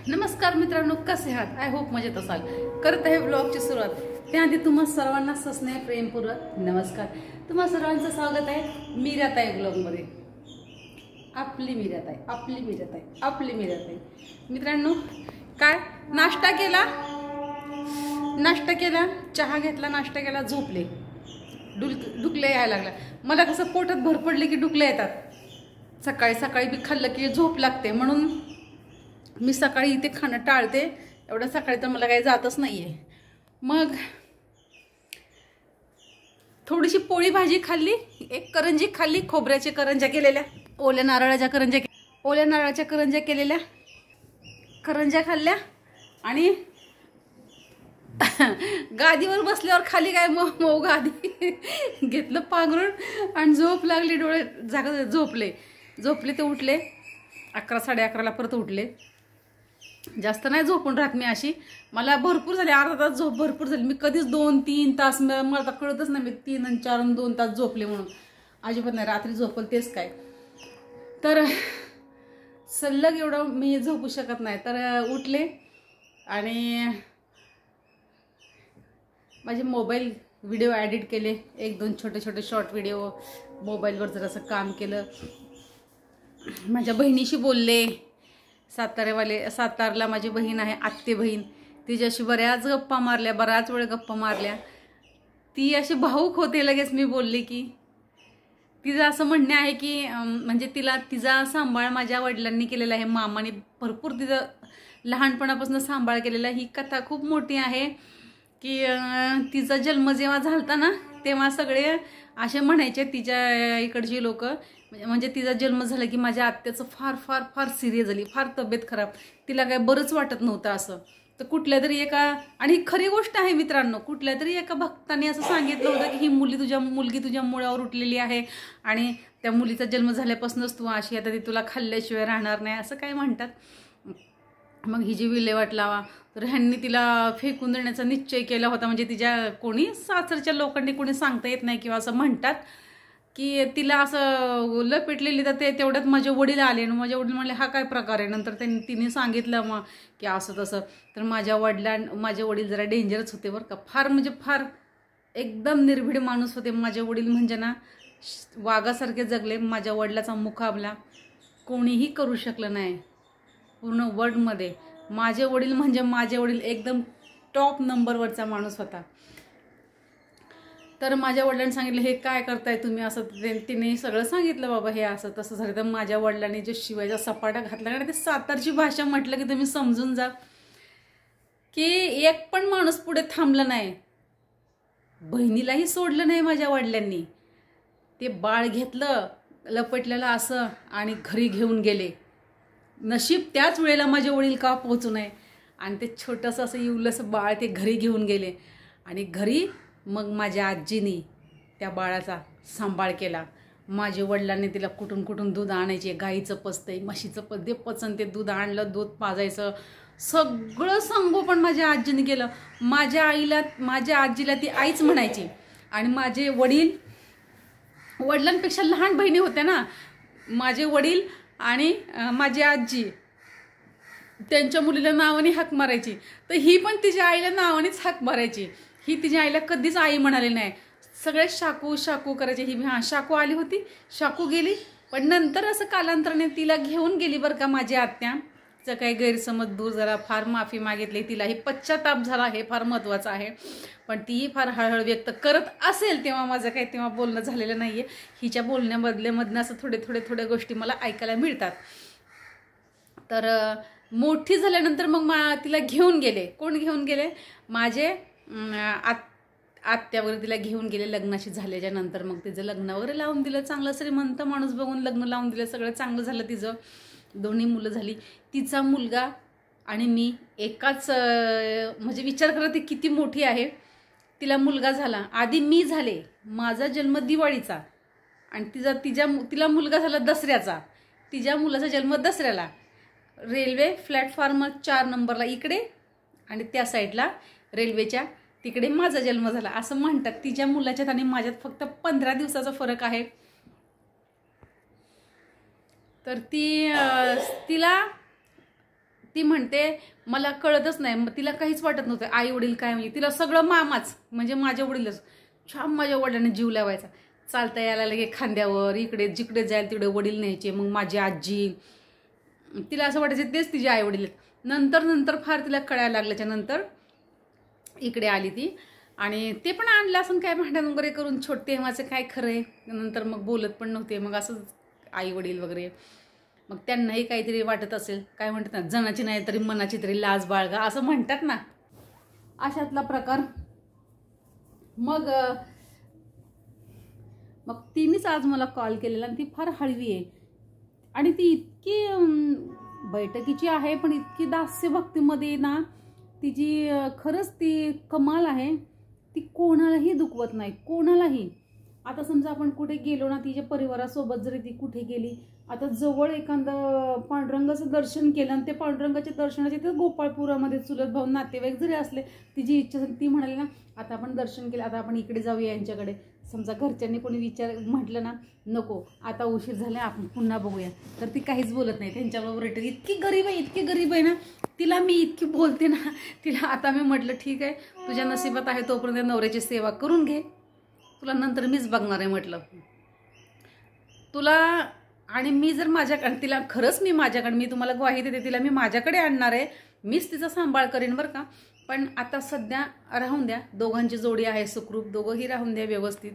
नमस्कार मित्रांनो, कसे आहात? आय होप मजेत असाल. करत आहे ब्लॉगची सुरुवात. त्याआधी तुम्हा सर्वांना सस्नेह प्रेमपूर्वक नमस्कार. तुम्हा सर्वांचं स्वागत आहे मीराताई ब्लॉगमध्ये. आपली मीराताई. मित्रांनो, काय नाश्ता केला, चहा घेतला, नाश्ता केला, झोपले. डुकले यायला लागला. मला कसं पोटात भर पडले की डुकले येतात. सकाळी बी खाल्लं की झोप लागते, म्हणून मी सकाळी इथे खाणं टाळते. एवढं सकाळी तर मला काही जातच नाहीये. मग थोडीशी पोळी भाजी खाल्ली, एक करंजी खाल्ली, खोबऱ्याच्या करंज्या केलेल्या, ओल्या नारळाच्या करंज्या केलेल्या करंज्या खाल्ल्या. आणि गादीवर बसल्यावर खाली काय मऊ गादी घेतलं पांघरून आणि झोप लागली. डोळे झोपले ते उठले 11 साडे11ला परत उठले. जास्त नाही झोपून राहत मी अशी. मला भरपूर झाले, अर्धा तास झोप भरपूर झाली. मी कधीच 2-3 तास, मला कळतच नाही मी 3 आणि 4 आणि 2 तास झोपले म्हणून. अजिबात नाही. रात्री झोपल तेच काय, तर सल्लग एवढं मी झोपू शकत नाही. तर उठले आणि माझे मोबाईल व्हिडिओ एडिट केले. 1-2 छोटे शॉर्ट व्हिडिओ मोबाईलवर जरासं काम केलं. माझ्या बहिणीशी बोलले. सातारला माझी बहीण आहे, आत्ते बहीण. तिच्याशी बऱ्याच वेळ गप्पा मारल्या. ती अशी भाऊक होते लगेच मी बोलले की. तिचं असं म्हणणे आहे की म्हणजे तिचा सांभाळ माझ्या वडिलांनी केलेला आहे. मामाने भरपूर तिचं लहानपणापासून सांभाळ केलेला. ही कथा खूप मोठी आहे की तिचा जन्म जेव्हा झालता ना, तेव्हा सगळे असे म्हणायचे, तिच्या इकडची लोक, म्हणजे तिचा जन्म झाला की माझ्या आत्याचं फार सिरियस झाली, फार तब्येत खराब, तिला काय बरंच वाटत नव्हतं असं. तर कुठल्या तरी एका, आणि खरी गोष्ट आहे मित्रांनो, कुठल्या तरी एका भक्ताने असं सांगितलं होतं की ही मुलगी तुझ्या मुळावर उठलेली आहे आणि त्या मुलीचा जन्म झाल्यापासूनच तू अशी, आता ती तुला खाल्ल्याशिवाय राहणार नाही, असं काय म्हणतात. मग ही जी विल्हेवाट लावा. तर ह्यांनी तिला फेकून देण्याचा निश्चय केला होता. म्हणजे तिच्या कोणी सासरच्या लोकांनी कोणी सांगता येत नाही, किंवा असं म्हणतात की तिला असं लपेटलेली. तर ते तेवढ्यात माझे वडील आले आणि माझे वडील म्हणले हा काय प्रकार आहे. नंतर तिने सांगितलं मग की असं तसं. तर माझे वडील जरा डेंजरच होते बरं का. फार एकदम निर्भीड माणूस होते माझे वडील. म्हणजे ना, वाघासारखे जगले. माझ्या वडिलाचा मुकाबला कोणीही करू शकलं नाही पूर्ण वर्ल्डमध्ये. माझे वडील एकदम टॉप नंबरवरचा माणूस होता. तर माझ्या वडिलांनी सांगितलं हे काय करताय तुम्ही, असं तिने सगळं सांगितलं, बाबा हे असं तसं झालं. तर माझ्या वडिलांनी जो शिवायचा सपाटा घातला, कारण ते सातारची भाषा म्हटलं की तुम्ही समजून जा की एक पण माणूस पुढे थांबला नाही. बहिणीलाही सोडलं नाही माझ्या वडिलांनी. ते बाळ घेतलं लपटलेलं असं आणि घरी घेऊन गेले. नशीब त्याच वेळेला माझे वडील का पोहोचू नये, आणि ते छोटंसं असं इवलंसं बाळ ते घरी घेऊन गेले. आणि घरी मग माझ्या आजीनी त्या बाळाचा सांभाळ केला. माझ्या वडिलांनी तिला कुठून दूध आणायचे, गाईचं पचतंय, म्हशीचं पचन, ते दूध आणलं, दूध पाजायचं, सगळं संगोपन माझ्या आजीने केलं. माझ्या आजीला ती आईच म्हणायची. आणि माझे वडिलांपेक्षा लहान बहिणी होत्या ना, माझे वडील आणि माझी आजी त्यांच्या मुलीला नावाने हाक मारायची. तर ही पण तिच्या आईला नावानेच हाक मारायची. ही तिच्या आईला कधीच आई म्हणाली नाही. सगळे शाकू करायचे. ही शाकू आली होती, शाकू गेली. पण नंतर असं कालांतराने तिला घेऊन गेली बरं का माझी आत्या. तिचा काही गैरसमज दूर झाला, फार माफी मागितली, तिलाही पश्चाताप झाला, हे फार महत्त्वाचं आहे. पण तीही फार हळहळ व्यक्त करत असेल. तेव्हा माझं काही तेव्हा बोलणं झालेलं नाहीये. हिच्या बोलण्यामधनं असं थोड्या गोष्टी मला ऐकायला मिळतात. तर मोठी झाल्यानंतर मग तिला घेऊन गेले. कोण घेऊन गेले? माझे आत्या वगैरे तिला घेऊन गेले लग्नाशी झाल्याच्या नंतर. मग तिचं लग्न वगैरे लावून दिलं. चांगलं श्रीमंत माणूस बघून लग्न लावून दिलं. सगळं चांगलं झालं तिचं. 2 मुलं झाली. तिचा मुलगा आणि मी एकाच, म्हणजे विचार करा ती किती मोठी आहे. तिला मुलगा झाला. आधी मी झाले. माझा जन्म दिवाळीचा आणि तिला मुलगा झाला दसऱ्याचा. तिच्या मुलाचा जन्म दसऱ्याला. रेल्वे प्लॅटफॉर्म 4 नंबरला इकडे आणि त्या साईडला रेल्वेच्या तिकडे माझा जन्म झाला असं म्हणतात. तिच्या मुलाच्यात आणि माझ्यात फक्त 15 दिवसाचा फरक आहे. तर तिला ती म्हणते मला कळतच नाही, तिला काहीच वाटत नव्हतं आई वडील काय म्हणजे, तिला सगळं मामाच म्हणजे माझ्या वडीलच. छान माझ्या वडिलांनी जीव लावायचा, चालता यायला लगे खांद्यावर, इकडे जिकडे जाईल तिकडे वडील न्यायचे, मग माझी आजी, तिला असं वाटायचं तेच तिचे आई वडील. नंतर फार तिला कळायला लागल्याच्या नंतर इकडे आली ती, आणि ते पण आणलं असं काय भांडण वगैरे करून, छोटे माझं काय खरं आहे. नंतर मग बोलत पण नव्हते, मग असंच आई वडील वगैरे. मग त्यांनाही काहीतरी वाटत असेल, काय म्हणतात ना, जनाची नाही तरी मनाची तरी लाज बाळगा असं म्हणतात ना, अशातला प्रकार. मग तिनेच आज मला कॉल केलेला, आणि ती फार हळवी आहे, आणि ती इतकी बैठकीची आहे, पण इतकी दास्य भक्तीमध्ये ना तिची खरंच ती कमाल आहे. ती कोणालाही दुखवत नाही, कोणालाही. आता समजा आपण कुठे गेलो ना, तिच्या परिवारासोबत जरी ती कुठे गेली, आता जवळ एखादं पांडुरंगाचं दर्शन केलं, आणि ते पांडुरंगाच्या दर्शनाचे तर गोपाळपुरामध्ये चुलत भाऊ नातेवाईक जरी असले, तिची इच्छा ती म्हणाली ना, आता आपण दर्शन केलं, आता आपण इकडे जाऊया यांच्याकडे. समजा घरच्यांनी कोणी म्हटलं ना, नको आता उशीर झाला, आपण पुन्हा बघूया, तर ती काहीच बोलत नाही त्यांच्याबरोबर. इतकी गरीब आहे ना, तिला मी इतकी बोलते ना, तिला आता मी म्हटलं ठीक आहे, तुझ्या नशिबात आहे तोपर्यंत नवऱ्याची सेवा करून घे, तुला नंतर मीच बघणार आहे म्हटलं तुला. आणि मी जर माझ्याकडे, तिला खरंच मी तुम्हाला ग्वाही देते, तिला मी माझ्याकडे आणणार आहे, मीच तिचा सांभाळ करेन बरं का. पण आता सध्या राहून द्या, दोघांची जोडी आहे सुखरूप, दोघंही राहून द्या व्यवस्थित,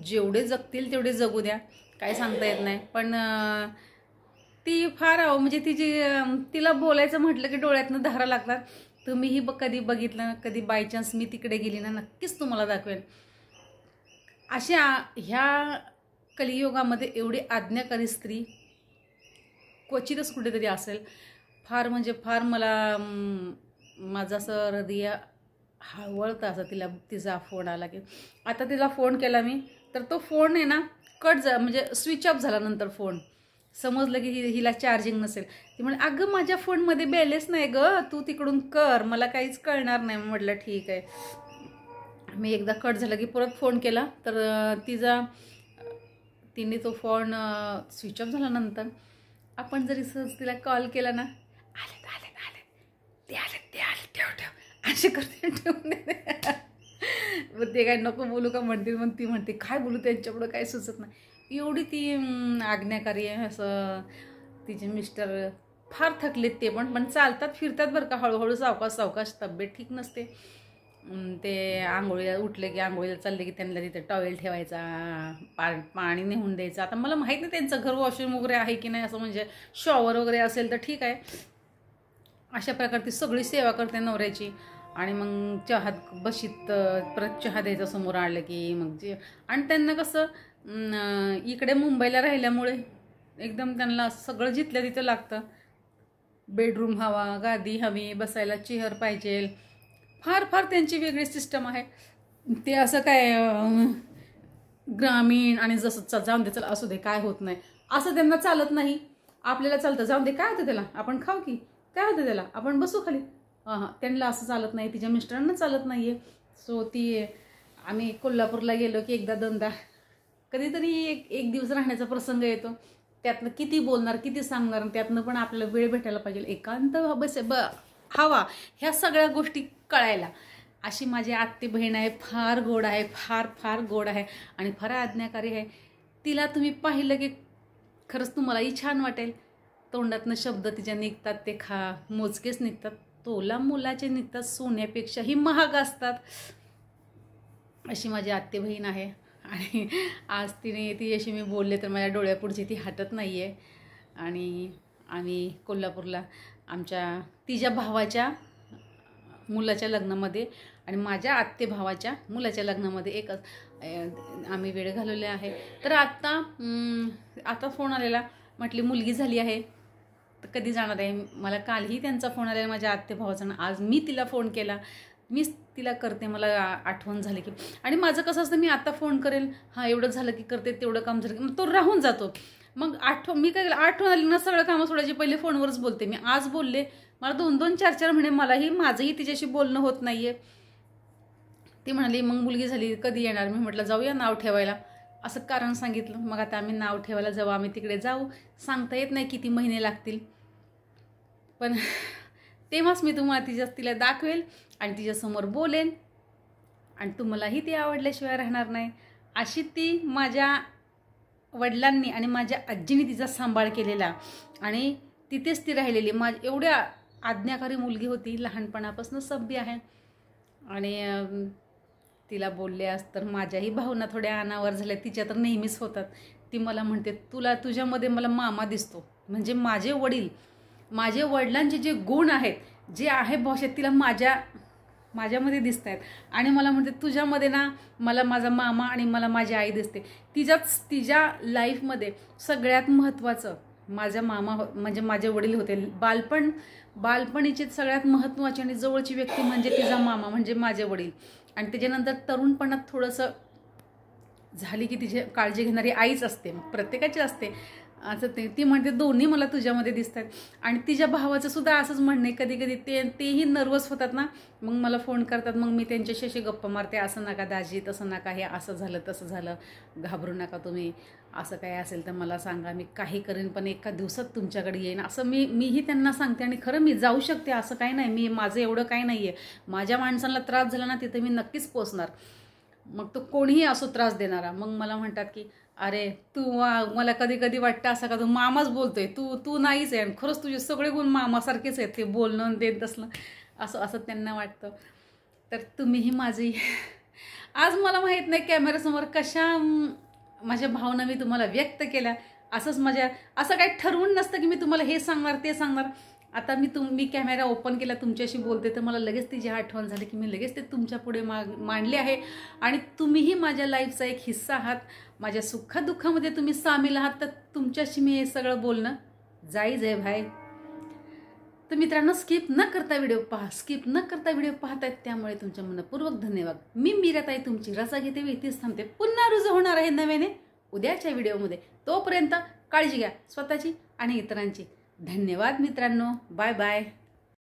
जेवढे जगतील तेवढे जगू द्या, काय सांगता येत नाही. पण ती फार म्हणजे तिला बोलायचं म्हटलं की डोळ्यातनं धारा लागतात. तुम्हीही कधी बघितलं, कधी बाय चान्स मी तिकडे गेली ना, नक्कीच तुम्हाला दाखवेन. अशा ह्या कलियुगामध्ये एवढी आज्ञाकारी स्त्री क्वचितच कुठेतरी असेल. फार म्हणजे फार मला माझं असं हृदय हळवळतं असं तिचा फोन आला की. आता तिला फोन केला मी, तर तो फोन आहे ना म्हणजे स्विच ऑफ झाला. नंतर फोन समजलं की हिला चार्जिंग नसेल. ती म्हणे अगं माझ्या फोनमध्ये बॅलन्स नाही गं, तू तिकडून कर, मला काहीच कळणार नाही. म्हटलं ठीक आहे. मी एकदा कट झाला की परत फोन केला, तर तिने तो फोन स्विच ऑफ झाल्यानंतर आपण जरी सहज तिला कॉल केला ना, आले ते आले ठेव असे करते, ठेवून देते. मग ते काय नको बोलू का म्हणते, मग ती म्हणते काय बोलू, त्यांच्यापुढं काय सुचत नाही. एवढी ती आज्ञाकारी आहे. असं तिचे मिस्टर फार थकलेत, ते पण चालतात फिरतात बरं का, हळूहळू सावकाश, तब्येत ठीक नसते. ते आंघोळीला उठले की, आंघोळीला चालले की त्यांना तिथे टॉवेल ठेवायचा, पाणी नेऊन द्यायचं. आता मला माहीत नाही त्यांचं घर वॉशरूम वगैरे आहे की नाही, असं म्हणजे शॉवर वगैरे असेल तर ठीक आहे. अशा प्रकारे ती सगळी सेवा करते नवऱ्याची. आणि मग चहात बशीत परत चहा द्यायचा समोर आलं की, मग आणि त्यांना कसं इकडे मुंबईला राहिल्यामुळे एकदम त्यांना सगळं जिथल्या तिथं लागतं. बेडरूम हवा, गादी हवी, बसायला चेअर पाहिजे. फार त्यांची वेगळी सिस्टम आहे. ते असं काय ग्रामीण आणि जसं जाऊन दे चला असू दे काय होत नाही असं त्यांना चालत नाही. आपल्याला चालतं, जाऊन दे काय होतं त्याला, आपण खाऊ की, काय होतं त्याला, आपण बसू खाली. त्यांना असं चालत नाही, तिच्या मिस्टरांना चालत नाही आहे. सो आम्ही कोल्हापूरला गेलो की एकदा दोनदा कधीतरी एक दिवस राहण्याचा प्रसंग येतो. त्यातनं किती बोलणार, किती सांगणार, त्यातनं पण आपल्याला वेळ भेटायला पाहिजे, एकांत हवा, ह्या सगळ्या गोष्टी कळायला. अशी माझी आत्ते बहीण आहे, फार गोड आहे, फार गोड आहे आणि फार आज्ञाकारी आहे. तिला तुम्ही पाहिलं की खरंच तुम्हालाही छान वाटेल. तोंडातनं शब्द तिच्या निघतात ते मोजकेच निघतात, तोला मुलाचे निघतात, सोन्यापेक्षाही महाग असतात. अशी माझी आत्ते बहीण आहे. आणि आज तिच्याशी मी बोलले तर माझ्या डोळ्यापुढची ती हटत नाही आहे. आणि आम्ही कोल्हापूरला तिच्या भावाच्या मुलाच्या लग्नामध्ये आणि माझ्या आत्ते भावाच्या मुलाच्या लग्नामध्ये एकच आम्ही वेळ घालवले आहे. तर आता फोन आलेला, म्हटली मुलगी झाली आहे तर कधी जाणार आहे. मला कालही त्यांचा फोन आलेला माझ्या आत्ते भावाचा, आज मी तिला फोन केला, मीच तिला करते, मला आठवण झाली की. आणि माझं कसं असतं, मी आता फोन करेल, एवढं झालं की करते, तेवढं काम झालं की मग तो राहून जातो. मग मी काय केलं, आठवण आली ना सगळं कामं सोडायची, पहिले फोनवरच बोलते मी. आज बोलले, मला 2-2, 4-4 महिने माझंही तिच्याशी बोलणं होत नाही आहे. ती म्हणाली मग मुलगी झाली कधी येणार. मी म्हटलं जाऊया नाव ठेवायला, असं कारण सांगितलं. मग आता आम्ही नाव ठेवायला जाऊ, आम्ही तिकडे जाऊ. सांगता येत नाही किती महिने लागतील, पण तेव्हाच मी तुम्हाला तिला दाखवेल आणि तिच्यासमोर बोलेन आणि तुम्हालाही ती आवडल्याशिवाय राहणार नाही. अशी ती माझ्या वडिलांनी आणि माझ्या आजीने तिचा सांभाळ केलेला आणि तिथेच ती राहिलेली. एवढ्या आज्ञाकारी मुलगी होती, लहानपणापासून सभ्य आहे. आणि तिला बोलल्यास तर माझ्याही भावना थोड्या अनावर झाल्या. तिच्या तर नेहमीच होतात. ती मला म्हणते, तुझ्यामध्ये मला मामा दिसतो. म्हणजे माझे वडिलांचे जे गुण आहेत, जे आहे भाषेत, तिला माझ्यामध्ये दिसत आहेत. आणि मला म्हणते, तुझ्यामध्ये ना मला माझा मामा आणि मला माझी आई दिसते. तिच्या लाईफमध्ये सगळ्यात महत्त्वाचं माझा मामा म्हणजे माझे वडील होते. बालपणीची सगळ्यात महत्त्वाची आणि जवळची व्यक्ती म्हणजे तिचा मामा म्हणजे माझे वडील. आणि त्याच्यानंतर तरुणपणात थोडंसं झाली की तिची काळजी घेणारी आईच असते, प्रत्येकाची असते. असं ती म्हणते, दोन्ही मला तुझ्यामध्ये दिसतात. आणि तिच्या भावाचं सुद्धा असंच म्हणणे, कधी कधी तेही नर्वस होतात ना, मग मला फोन करतात. मग मी त्यांच्याशी अशी गप्पा मारते, असं नका दाजी, तसं नका, हे असं झालं तसं झालं, घाबरू नका तुम्ही, असं काय असेल तर मला सांगा, मी काही करेन, पण एका दिवसात तुमच्याकडे येईन, असं मीही त्यांना सांगते. आणि खरं मी जाऊ शकते, असं काही नाही, माझं एवढं काही नाही आहे. माझ्या माणसांना त्रास झाला ना, तिथं मी नक्कीच पोचणार, मग तो कोणीही असो त्रास देणारा. मग मला म्हणतात की अरे तू मला कधी कधी वाटतं असं का तू मामाच बोलतोय, तू नाहीच आहे. आणि खरंच तुझे सगळे गुण मामासारखेच आहेत, ते बोलणं देत असलं असं त्यांना वाटतं. तर तुम्हीही माझी आज मला माहीत नाही कॅमेऱ्यासमोर कशा माझ्या भावना मी तुम्हाला व्यक्त केल्या. असंच असं काही ठरवून नसतं की मी तुम्हाला हे सांगणार ते सांगणार. आता मी कॅमेरा ओपन केला, तुमच्याशी बोलते, तर मला लगेच तिची आठवण झाली की मी लगेच ते तुमच्या पुढे मांडले आहे. आणि तुम्हीही माझ्या लाईफचा एक हिस्सा आहात, माझ्या सुखदुःखामध्ये तुम्ही सामील आहात. तर तुमच्याशी मी हे सगळं बोलणं जाईज आहे भाई. तर मित्रांनो, स्किप न करता व्हिडिओ पाहतायत, त्यामुळे तुमच्या मनपूर्वक धन्यवाद. मी मीराताई तुमची रजा घेते, इथेच थांबते. पुन्हा रुजू होणार आहे नव्याने उद्याच्या व्हिडिओमध्ये. तोपर्यंत काळजी घ्या स्वतःची आणि इतरांची. धन्यवाद मित्रांनो, बाय बाय.